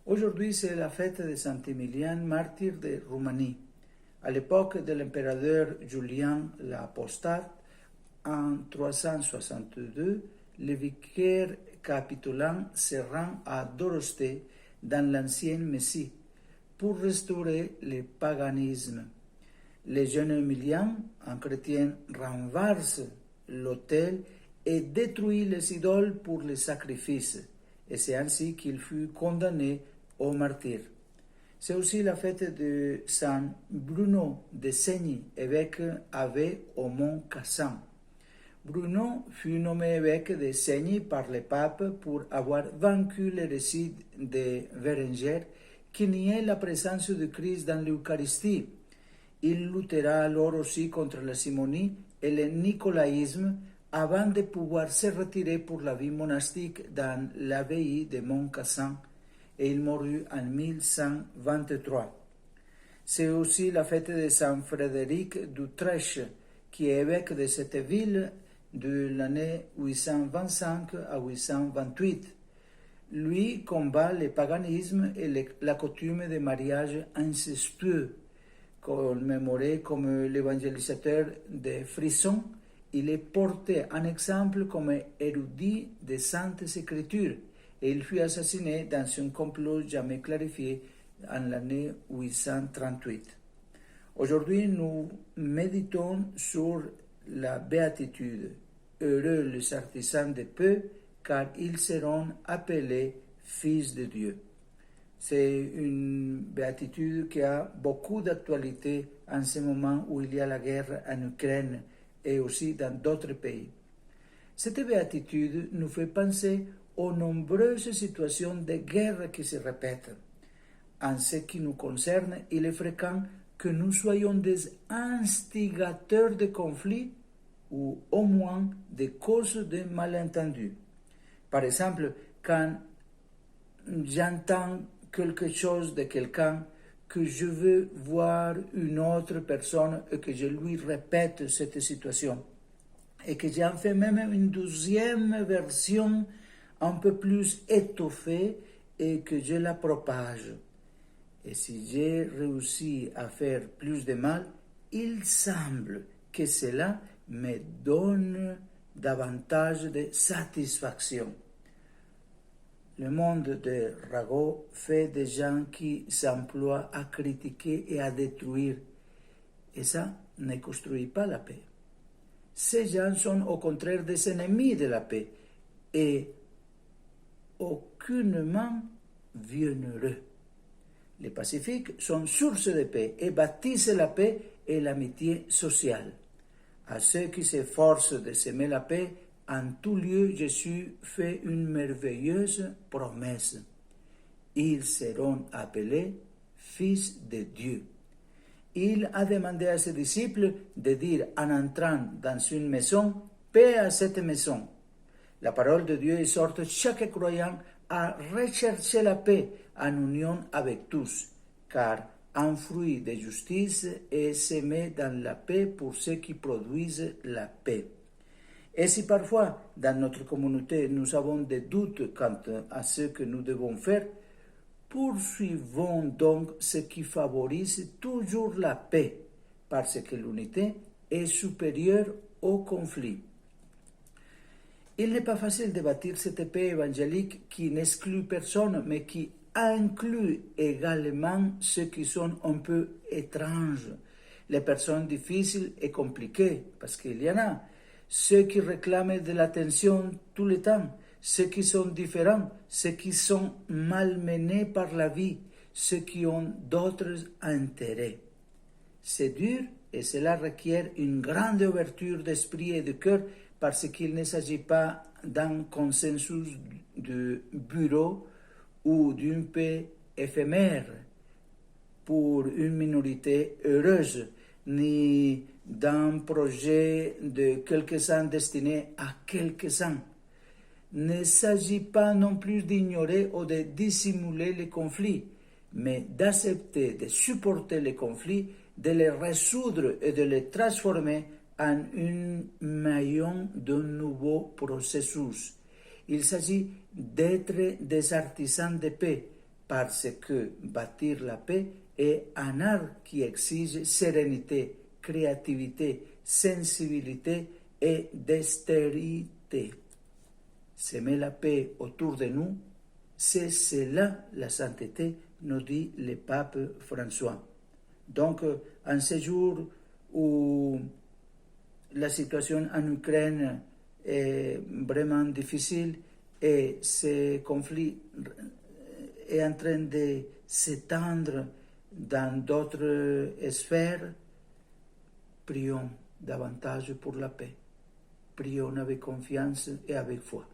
Aujourd'hui, c'est la fête de Saint Émilien, martyr de Roumanie. À l'époque de l'empereur Julien l'Apostate, en 362, le vicaire capitulant se rend à Dorosté, dans l'ancienne Messie, pour restaurer le paganisme. Le jeune Émilien, un chrétien, renverse l'autel et détruit les idoles pour les sacrifices, et c'est ainsi qu'il fut condamné au martyre. C'est aussi la fête de Saint Bruno de Segni, évêque au mont Cassin. Bruno fut nommé évêque de Segni par le pape pour avoir vaincu l'hérésie de Berenger qui niait la présence de Christ dans l'Eucharistie. Il luttera alors aussi contre la simonie et le nicolaïsme avant de pouvoir se retirer pour la vie monastique dans l'abbaye de Mont-Cassin, et il mourut en 1123. C'est aussi la fête de Saint Frédéric d'Utrecht, qui est évêque de cette ville de l'année 825 à 828. Lui combat le paganisme et la coutume de mariage incestueux. Commémoré comme l'évangélisateur de Frisson, il est porté en exemple comme érudit des Saintes Écritures, et il fut assassiné dans un complot jamais clarifié en l'année 838. Aujourd'hui, nous méditons sur la béatitude. Heureux les artisans de paix, car ils seront appelés fils de Dieu. C'est une béatitude qui a beaucoup d'actualité en ce moment où il y a la guerre en Ukraine et aussi dans d'autres pays. Cette béatitude nous fait penser aux nombreuses situations de guerre qui se répètent. En ce qui nous concerne, il est fréquent que nous soyons des instigateurs de conflits ou au moins des causes de malentendus. Par exemple, quand j'entends quelque chose de quelqu'un, que je veux voir une autre personne et que je lui répète cette situation, et que j'en fais même une deuxième version un peu plus étoffée et que je la propage. Et si j'ai réussi à faire plus de mal, il semble que cela me donne davantage de satisfaction. Le monde de Rago fait des gens qui s'emploient à critiquer et à détruire. Et ça ne construit pas la paix. Ces gens sont au contraire des ennemis de la paix et aucunement bienheureux. Les pacifiques sont source de paix et bâtissent la paix et l'amitié sociale. À ceux qui s'efforcent de s'aimer la paix, en tout lieu, Jésus fait une merveilleuse promesse. Ils seront appelés fils de Dieu. Il a demandé à ses disciples de dire en entrant dans une maison, paix à cette maison. La parole de Dieu exhorte chaque croyant à rechercher la paix en union avec tous, car un fruit de justice est semé dans la paix pour ceux qui produisent la paix. Et si parfois, dans notre communauté, nous avons des doutes quant à ce que nous devons faire, poursuivons donc ce qui favorise toujours la paix, parce que l'unité est supérieure au conflit. Il n'est pas facile de bâtir cette paix évangélique qui n'exclut personne, mais qui inclut également ceux qui sont un peu étranges, les personnes difficiles et compliquées, parce qu'il y en a, ceux qui réclament de l'attention tout le temps, ceux qui sont différents, ceux qui sont malmenés par la vie, ceux qui ont d'autres intérêts. C'est dur et cela requiert une grande ouverture d'esprit et de cœur parce qu'il ne s'agit pas d'un consensus de bureau ou d'une paix éphémère pour une minorité heureuse, ni d'un projet de quelques-uns destiné à quelques-uns. Il ne s'agit pas non plus d'ignorer ou de dissimuler les conflits, mais d'accepter de supporter les conflits, de les résoudre et de les transformer en un maillon d'un nouveau processus. Il s'agit d'être des artisans de paix, parce que bâtir la paix est un art qui exige sérénité, créativité, sensibilité et dextérité. Semer la paix autour de nous, c'est cela la sainteté, nous dit le pape François. Donc, en ce jour où la situation en Ukraine est vraiment difficile et ce conflit est en train de s'étendre dans d'autres sphères, prions davantage pour la paix. Prions avec confiance et avec foi.